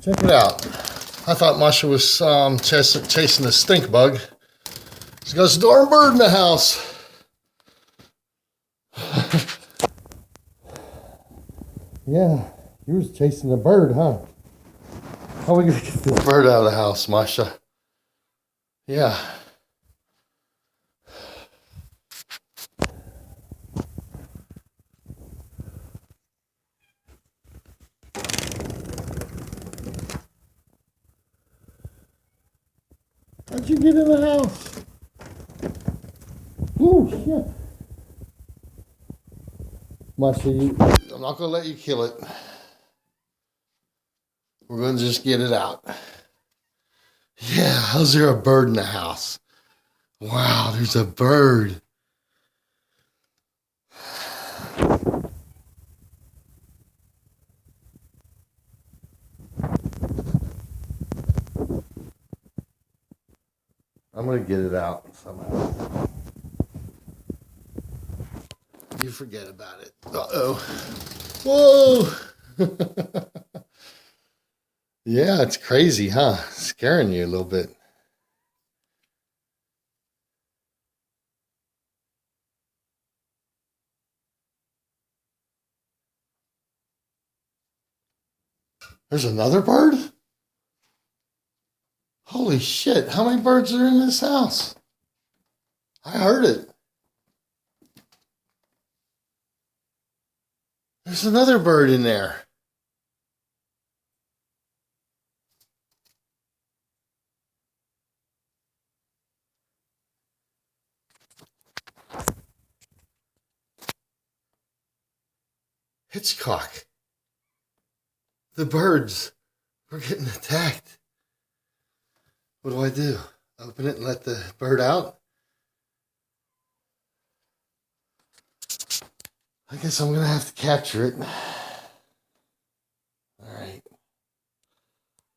Check it out. I thought Masha was chasing a stink bug. She's got a darn bird in the house. Yeah, you was chasing a bird, huh? How are we gonna get this bird out of the house, Masha? Yeah. How'd you get in the house? Oh, shit. Masha, I'm not going to let you kill it. We're going to just get it out. Yeah, how's there a bird in the house? Wow, there's a bird. I'm going to get it out somehow. You forget about it. Uh-oh. Whoa! Yeah, it's crazy, huh? Scaring you a little bit. There's another bird? Holy shit, how many birds are in this house? I heard it. There's another bird in there. Hitchcock. The birds were getting attacked. What do I do? Open it and let the bird out? I guess I'm going to have to capture it.